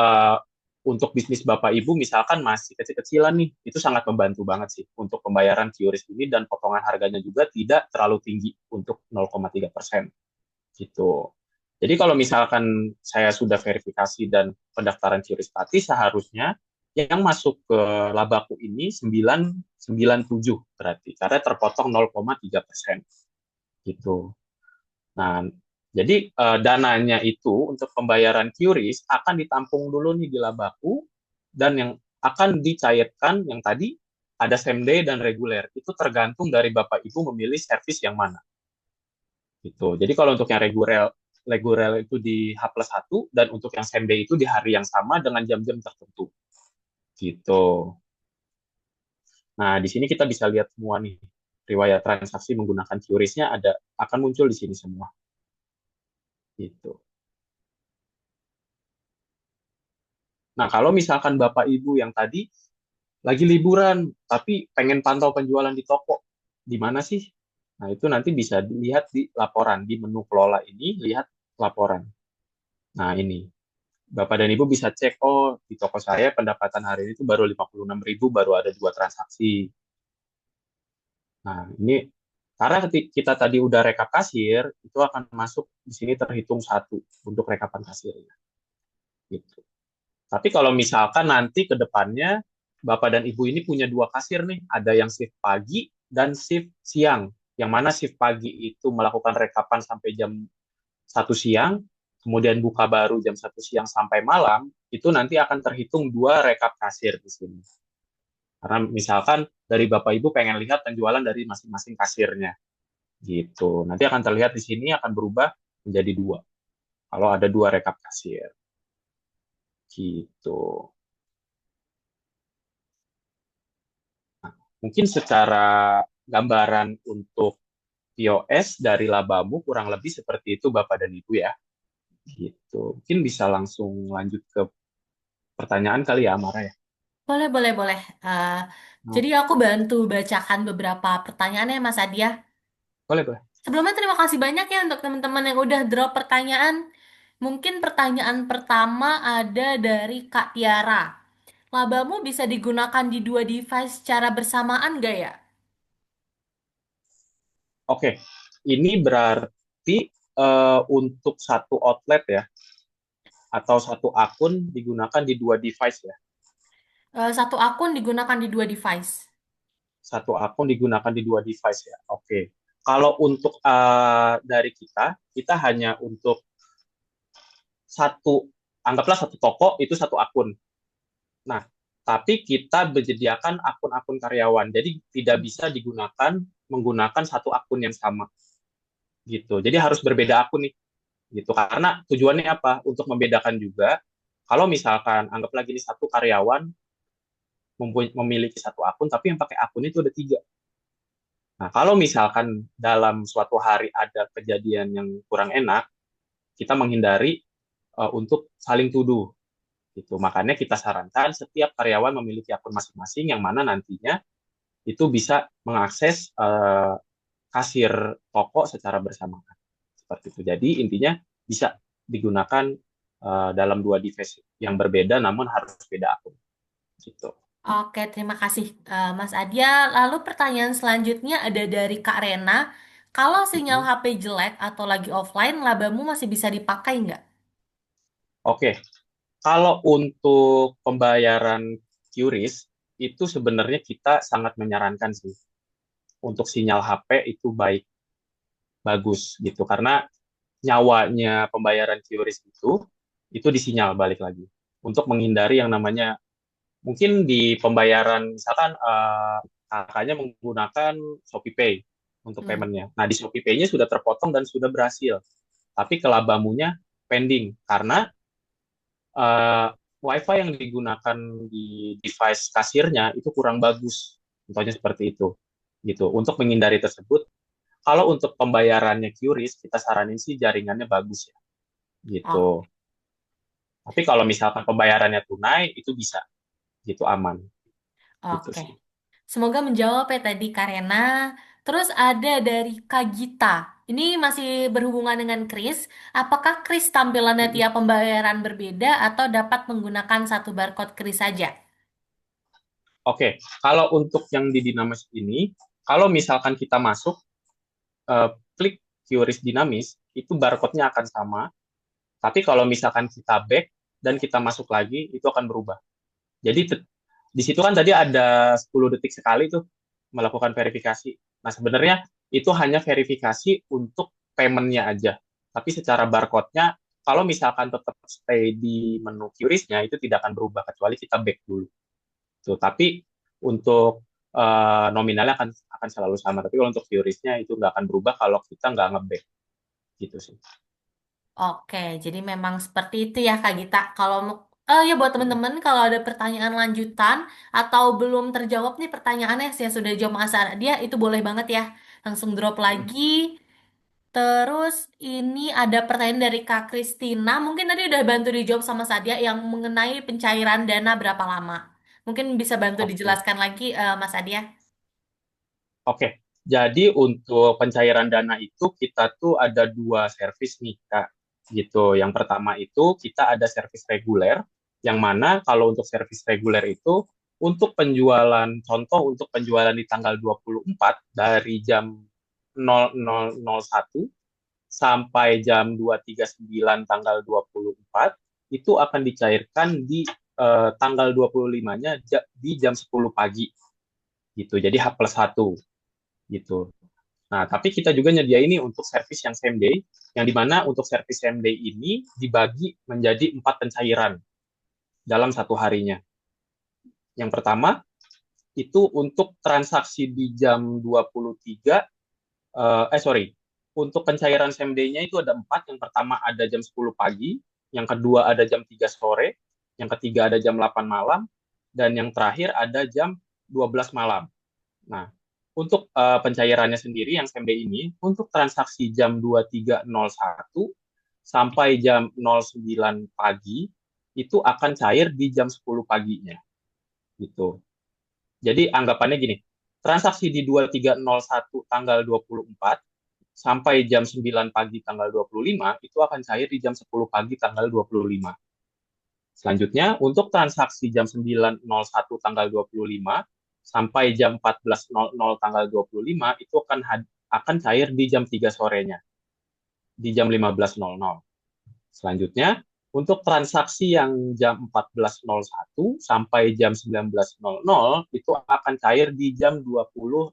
untuk bisnis Bapak Ibu misalkan masih kecil-kecilan nih, itu sangat membantu banget sih untuk pembayaran QRIS ini dan potongan harganya juga tidak terlalu tinggi untuk 0,3% gitu. Jadi kalau misalkan saya sudah verifikasi dan pendaftaran QRIS statis, seharusnya yang masuk ke labaku ini 997 berarti, karena terpotong 0,3% gitu. Nah, jadi dananya itu untuk pembayaran QRIS akan ditampung dulu nih di labaku dan yang akan dicairkan yang tadi ada same day dan reguler. Itu tergantung dari Bapak Ibu memilih servis yang mana. Gitu. Jadi kalau untuk yang reguler reguler itu di H+1 dan untuk yang same day itu di hari yang sama dengan jam-jam tertentu. Gitu. Nah, di sini kita bisa lihat semua nih riwayat transaksi menggunakan QRIS-nya ada akan muncul di sini semua. Gitu. Nah, kalau misalkan Bapak Ibu yang tadi lagi liburan, tapi pengen pantau penjualan di toko, di mana sih? Nah, itu nanti bisa dilihat di laporan. Di menu kelola ini, lihat laporan. Nah, ini. Bapak dan Ibu bisa cek, oh, di toko saya pendapatan hari ini itu baru 56.000, baru ada 2 transaksi. Nah, ini karena kita tadi udah rekap kasir, itu akan masuk di sini terhitung satu untuk rekapan kasirnya. Gitu. Tapi kalau misalkan nanti ke depannya Bapak dan Ibu ini punya 2 kasir nih, ada yang shift pagi dan shift siang. Yang mana shift pagi itu melakukan rekapan sampai jam 1 siang, kemudian buka baru jam 1 siang sampai malam, itu nanti akan terhitung 2 rekap kasir di sini. Karena misalkan dari Bapak Ibu pengen lihat penjualan dari masing-masing kasirnya. Gitu. Nanti akan terlihat di sini akan berubah menjadi 2. Kalau ada 2 rekap kasir. Gitu. Mungkin secara gambaran untuk POS dari labamu kurang lebih seperti itu Bapak dan Ibu ya. Gitu. Mungkin bisa langsung lanjut ke pertanyaan kali ya, Amara ya. Boleh, boleh, boleh. Nah, Jadi aku bantu bacakan beberapa pertanyaannya, Mas Adia. boleh, boleh. Sebelumnya terima kasih banyak ya untuk teman-teman yang udah drop pertanyaan. Mungkin pertanyaan pertama ada dari Kak Tiara. Labamu bisa digunakan di 2 device secara bersamaan gak ya? Oke, ini berarti untuk satu outlet ya, atau satu akun digunakan di 2 device ya. Satu akun digunakan di 2 device. Satu akun digunakan di 2 device ya. Oke. Kalau untuk dari kita hanya untuk satu, anggaplah satu toko itu satu akun. Nah, tapi kita menyediakan akun-akun karyawan, jadi tidak bisa digunakan menggunakan satu akun yang sama gitu. Jadi harus berbeda akun nih, gitu. Karena tujuannya apa? Untuk membedakan juga. Kalau misalkan anggap lagi nih satu karyawan memiliki satu akun, tapi yang pakai akun itu ada tiga. Nah, kalau misalkan dalam suatu hari ada kejadian yang kurang enak, kita menghindari untuk saling tuduh. Gitu. Makanya kita sarankan setiap karyawan memiliki akun masing-masing yang mana nantinya itu bisa mengakses kasir toko secara bersamaan. Seperti itu. Jadi intinya bisa digunakan dalam dua device yang berbeda namun harus beda akun. Gitu. Oke, terima kasih Mas Adia. Lalu pertanyaan selanjutnya ada dari Kak Rena. Kalau sinyal Mm-mm. HP jelek atau lagi offline, labamu masih bisa dipakai nggak? Oke, kalau untuk pembayaran QRIS itu sebenarnya kita sangat menyarankan sih untuk sinyal HP itu bagus gitu karena nyawanya pembayaran QRIS itu disinyal balik lagi untuk menghindari yang namanya mungkin di pembayaran misalkan kakaknya menggunakan ShopeePay untuk Hmm. paymentnya. Nah di ShopeePay-nya sudah terpotong dan sudah berhasil, tapi kelabamunya pending karena eh, WiFi yang digunakan di device kasirnya itu kurang bagus. Contohnya seperti itu. Gitu. Untuk menghindari tersebut, kalau untuk pembayarannya QRIS, kita saranin sih jaringannya bagus ya. Oh, Gitu. Tapi kalau misalkan pembayarannya tunai, itu bisa. Gitu aman. Gitu oke. sih. Semoga menjawab ya tadi Karena. Terus ada dari Kak Gita. Ini masih berhubungan dengan Kris. Apakah Kris tampilannya tiap pembayaran berbeda atau dapat menggunakan satu barcode Kris saja? Oke, kalau untuk yang di dinamis ini, kalau misalkan kita masuk, klik QRIS dinamis, itu barcode-nya akan sama. Tapi kalau misalkan kita back dan kita masuk lagi, itu akan berubah. Jadi di situ kan tadi ada 10 detik sekali tuh melakukan verifikasi. Nah, sebenarnya itu hanya verifikasi untuk payment-nya aja. Tapi secara barcode-nya, kalau misalkan tetap stay di menu QRIS-nya, itu tidak akan berubah, kecuali kita back dulu. Tuh, tapi untuk nominalnya akan selalu sama. Tapi kalau untuk QRIS-nya itu nggak akan berubah kalau kita nggak nge-back. Gitu sih. Oke, jadi memang seperti itu ya Kak Gita. Ya buat teman-teman kalau ada pertanyaan lanjutan atau belum terjawab nih pertanyaannya saya sudah jawab Mas dia itu boleh banget ya. Langsung drop lagi. Terus ini ada pertanyaan dari Kak Kristina. Mungkin tadi udah bantu dijawab sama Sadia yang mengenai pencairan dana berapa lama. Mungkin bisa bantu Oke. dijelaskan lagi Mas Sadia. Oke, jadi untuk pencairan dana itu kita tuh ada dua servis nih, Kak. Gitu. Yang pertama itu kita ada servis reguler, yang mana kalau untuk servis reguler itu untuk penjualan, contoh untuk penjualan di tanggal 24 dari jam 00.01 sampai jam 2.39 tanggal 24 itu akan dicairkan di tanggal 25-nya di jam 10 pagi gitu. Jadi H+1 gitu. Nah, tapi kita juga nyediain ini untuk servis yang same day, yang dimana untuk servis same day ini dibagi menjadi 4 pencairan dalam satu harinya. Yang pertama, itu untuk transaksi di jam 23, sorry, untuk pencairan same day-nya itu ada 4. Yang pertama ada jam 10 pagi, yang kedua ada jam 3 sore, yang ketiga ada jam 8 malam, dan yang terakhir ada jam 12 malam. Nah, untuk pencairannya sendiri yang same day ini, untuk transaksi jam 23.01 sampai jam 09 pagi, itu akan cair di jam 10 paginya. Gitu. Jadi anggapannya gini, transaksi di 23.01 tanggal 24 sampai jam 9 pagi tanggal 25 itu akan cair di jam 10 pagi tanggal 25. Selanjutnya, untuk transaksi jam 9.01 tanggal 25 sampai jam 14.00 tanggal 25 itu akan cair di jam 3 sorenya, di jam 15.00. Selanjutnya, untuk transaksi yang jam 14.01 sampai jam 19.00 itu akan cair di jam 20.00.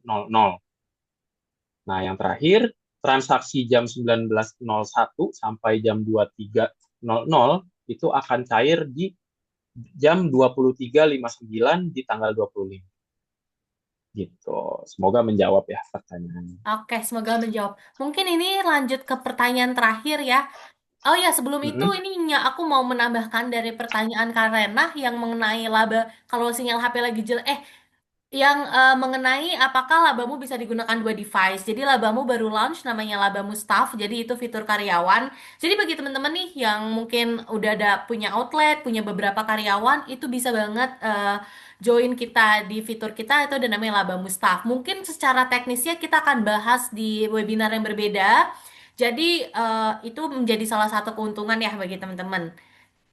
Nah, yang terakhir, transaksi jam 19.01 sampai jam 23.00 itu akan cair di jam 23.59 di tanggal 25. Gitu. Semoga menjawab ya pertanyaannya. Oke, semoga menjawab. Mungkin ini lanjut ke pertanyaan terakhir ya. Oh ya, sebelum itu Mm-mm. ini aku mau menambahkan dari pertanyaan Kak Renah yang mengenai laba kalau sinyal HP lagi jelek. Yang mengenai apakah Labamu bisa digunakan dua device. Jadi Labamu baru launch namanya Labamu Staff. Jadi itu fitur karyawan. Jadi bagi teman-teman nih yang mungkin udah ada punya outlet, punya beberapa karyawan, itu bisa banget join kita di fitur kita itu ada namanya Labamu Staff. Mungkin secara teknisnya kita akan bahas di webinar yang berbeda. Jadi itu menjadi salah satu keuntungan ya bagi teman-teman.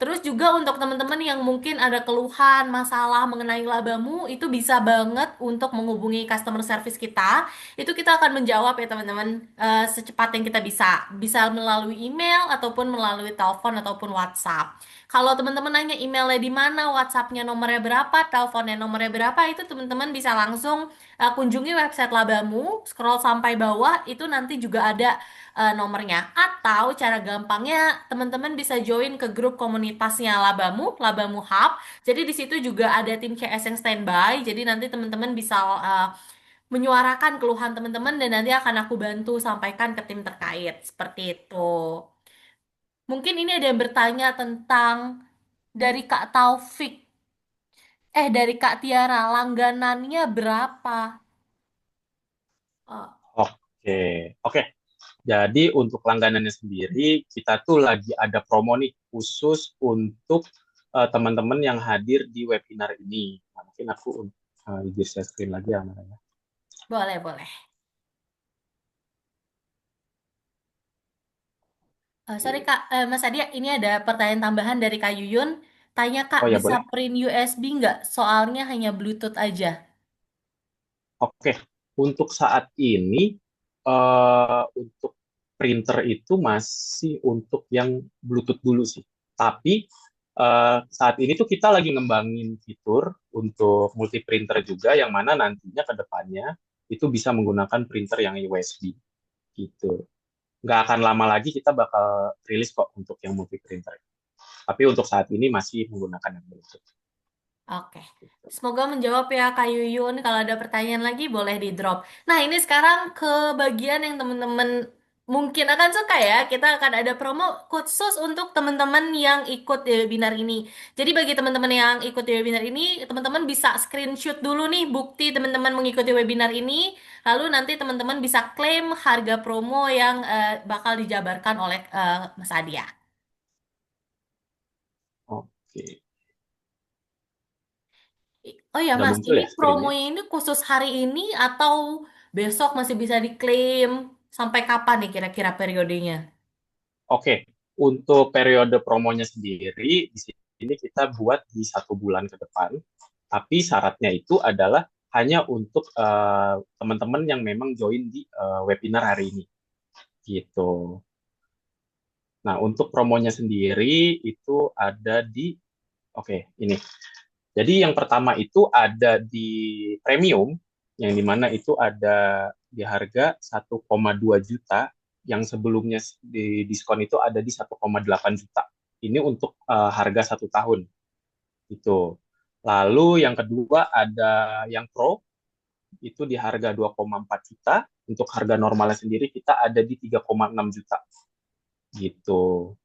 Terus juga untuk teman-teman yang mungkin ada keluhan, masalah mengenai labamu, itu bisa banget untuk menghubungi customer service kita. Itu kita akan menjawab ya teman-teman, secepat yang kita bisa. Bisa melalui email ataupun melalui telepon ataupun WhatsApp. Kalau teman-teman nanya emailnya di mana, WhatsAppnya nomornya berapa, teleponnya nomornya berapa, itu teman-teman bisa langsung kunjungi website Labamu, scroll sampai bawah, itu nanti juga ada nomornya. Atau cara gampangnya teman-teman bisa join ke grup komunitasnya Labamu, Labamu Hub. Jadi di situ juga ada tim CS yang standby. Jadi nanti teman-teman bisa menyuarakan keluhan teman-teman dan nanti akan aku bantu sampaikan ke tim terkait. Seperti itu. Mungkin ini ada yang bertanya tentang dari Kak Taufik. Dari Kak Tiara, langganannya berapa? Eh, Oke, oke. Jadi untuk langganannya sendiri, kita tuh lagi ada promo nih khusus untuk teman-teman yang hadir di webinar ini. Nah, mungkin aku izin share screen lagi ya, Mara, ya. boleh, boleh. Sorry Oke. Kak, Mas Adia, ini ada pertanyaan tambahan dari Kak Yuyun. Tanya Kak, Oh ya, bisa boleh. print USB nggak? Soalnya hanya Bluetooth aja. Oke, untuk saat ini untuk printer itu masih untuk yang Bluetooth dulu sih. Tapi saat ini tuh kita lagi ngembangin fitur untuk multi printer juga yang mana nantinya ke depannya itu bisa menggunakan printer yang USB gitu. Nggak akan lama lagi kita bakal rilis kok untuk yang multi printer. Tapi untuk saat ini masih menggunakan yang Bluetooth. Oke. Semoga menjawab ya Kak Yuyun. Kalau ada pertanyaan lagi boleh di drop. Nah ini sekarang ke bagian yang teman-teman mungkin akan suka ya. Kita akan ada promo khusus untuk teman-teman yang ikut di webinar ini. Jadi bagi teman-teman yang ikut di webinar ini, teman-teman bisa screenshot dulu nih bukti teman-teman mengikuti webinar ini. Lalu nanti teman-teman bisa klaim harga promo yang bakal dijabarkan oleh Mas Adia. Oke, Oh ya udah Mas, muncul ini ya screen-nya? promonya ini khusus hari ini atau besok masih bisa diklaim? Sampai kapan nih kira-kira periodenya? Oke, untuk periode promonya sendiri, di sini kita buat di 1 bulan ke depan, tapi syaratnya itu adalah hanya untuk teman-teman yang memang join di webinar hari ini, gitu. Nah, untuk promonya sendiri itu ada di, oke, ini. Jadi yang pertama itu ada di premium, yang dimana itu ada di harga 1,2 juta, yang sebelumnya di diskon itu ada di 1,8 juta. Ini untuk harga 1 tahun. Itu. Lalu yang kedua ada yang pro, itu di harga 2,4 juta. Untuk harga normalnya sendiri kita ada di 3,6 juta. Gitu.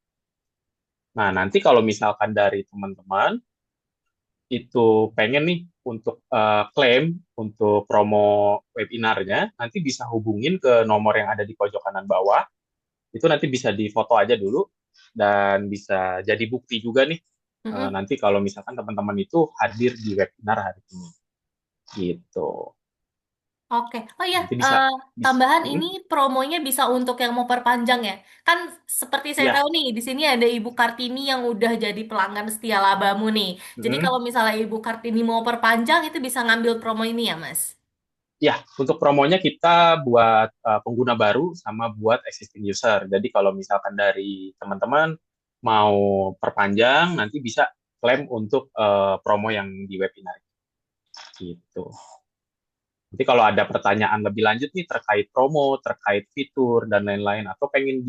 Nah, nanti kalau misalkan dari teman-teman itu pengen nih untuk klaim untuk promo webinarnya, nanti bisa hubungin ke nomor yang ada di pojok kanan bawah. Itu nanti bisa difoto aja dulu dan bisa jadi bukti juga nih Mm-mm. nanti kalau misalkan teman-teman itu hadir di webinar hari ini. Gitu. Oke. Oh ya, Nanti bisa, bisa. tambahan ini promonya bisa untuk yang mau perpanjang ya. Kan seperti saya Ya, tahu nih, di sini ada Ibu Kartini yang udah jadi pelanggan setia Labamu nih. Jadi mm, kalau misalnya Ibu Kartini mau perpanjang itu bisa ngambil promo ini ya, Mas? ya, untuk promonya kita buat pengguna baru sama buat existing user. Jadi kalau misalkan dari teman-teman mau perpanjang, nanti bisa klaim untuk promo yang di webinar gitu. Nanti kalau ada pertanyaan lebih lanjut nih terkait promo, terkait fitur dan lain-lain, atau pengen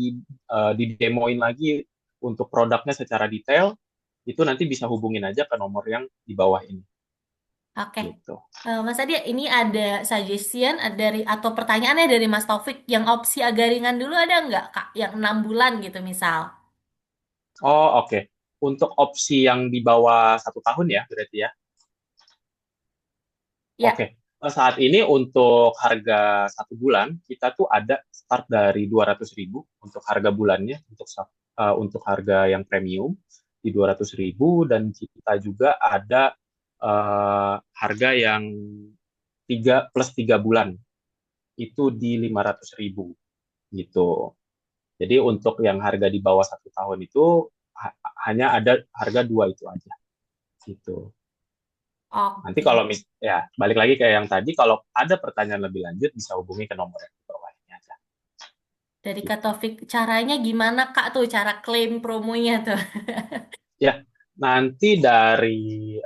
didemoin lagi untuk produknya secara detail, itu nanti bisa hubungin aja ke nomor yang di bawah ini Oke. gitu. Mas Adi, ini ada suggestion dari atau pertanyaannya dari Mas Taufik yang opsi agak ringan dulu ada nggak Kak? Yang 6 bulan gitu misal. Oh, oke. Untuk opsi yang di bawah 1 tahun ya, berarti ya. Ya. Oke. Saat ini untuk harga 1 bulan, kita tuh ada start dari 200.000 untuk harga bulannya, untuk harga yang premium di 200.000, dan kita juga ada harga yang 3+3 bulan, itu di 500.000 gitu. Jadi untuk yang harga di bawah 1 tahun itu hanya ada harga dua itu aja gitu. Nanti Oke. kalau ya balik lagi kayak yang tadi, kalau ada pertanyaan lebih lanjut bisa hubungi ke nomor yang di bawah ini aja Dari Kak gitu. Taufik, caranya gimana Kak tuh cara klaim promonya tuh? Ya, nanti dari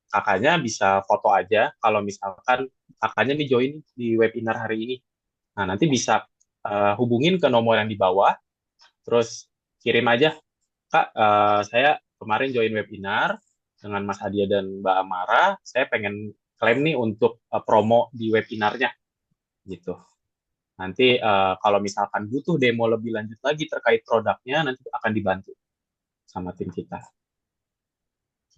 kakaknya bisa foto aja kalau misalkan kakaknya nih join di webinar hari ini. Nah, nanti bisa hubungin ke nomor yang di bawah, terus kirim aja, Kak, saya kemarin join webinar dengan Mas Adia dan Mbak Amara, saya pengen klaim nih untuk promo di webinarnya gitu. Nanti kalau misalkan butuh demo lebih lanjut lagi terkait produknya, nanti akan dibantu sama tim kita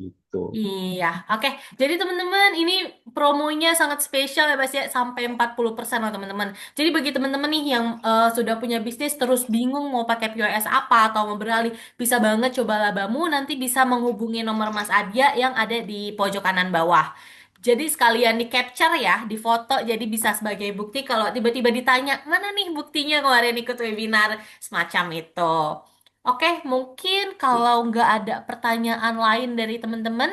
gitu. Iya, oke. Jadi teman-teman, ini promonya sangat spesial ya Mas ya, sampai 40% loh teman-teman. Jadi bagi teman-teman nih yang sudah punya bisnis terus bingung mau pakai POS apa atau mau beralih, bisa banget coba Labamu, nanti bisa menghubungi nomor Mas Adya yang ada di pojok kanan bawah. Jadi sekalian di capture ya, di foto, jadi bisa sebagai bukti kalau tiba-tiba ditanya, mana nih buktinya kemarin ikut webinar, semacam itu. Oke, mungkin kalau nggak ada pertanyaan lain dari teman-teman,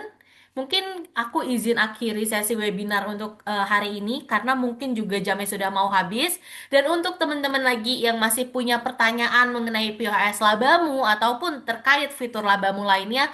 mungkin aku izin akhiri sesi webinar untuk hari ini karena mungkin juga jamnya sudah mau habis. Dan untuk teman-teman lagi yang masih punya pertanyaan mengenai POS Labamu ataupun terkait fitur Labamu lainnya,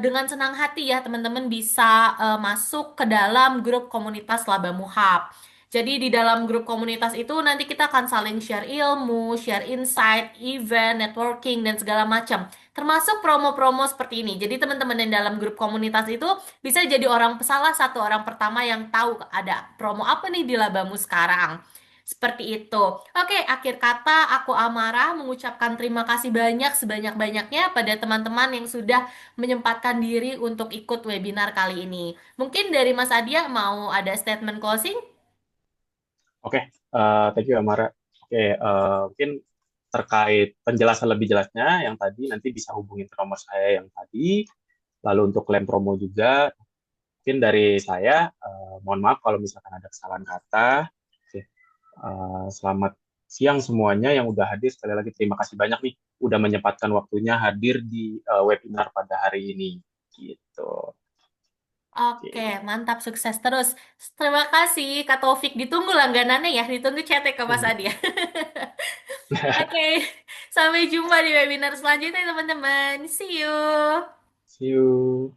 dengan senang hati ya teman-teman bisa masuk ke dalam grup komunitas Labamu Hub. Jadi di dalam grup komunitas itu nanti kita akan saling share ilmu, share insight, event, networking, dan segala macam. Termasuk promo-promo seperti ini. Jadi teman-teman yang dalam grup komunitas itu bisa jadi salah satu orang pertama yang tahu ada promo apa nih di Labamu sekarang. Seperti itu. Oke, akhir kata aku Amara mengucapkan terima kasih banyak sebanyak-banyaknya pada teman-teman yang sudah menyempatkan diri untuk ikut webinar kali ini. Mungkin dari Mas Adia mau ada statement closing? Oke, thank you Amara. Oke, mungkin terkait penjelasan lebih jelasnya yang tadi nanti bisa hubungin ke nomor saya yang tadi. Lalu untuk klaim promo juga, mungkin dari saya, mohon maaf kalau misalkan ada kesalahan kata. Oke, selamat siang semuanya yang udah hadir. Sekali lagi terima kasih banyak nih udah menyempatkan waktunya hadir di webinar pada hari ini. Gitu. Oke, Oke. mantap, sukses terus. Terima kasih, Kak Taufik. Ditunggu langganannya ya, ditunggu chatnya ke Mas Adi ya. Oke, sampai jumpa di webinar selanjutnya, teman-teman. See you. See you.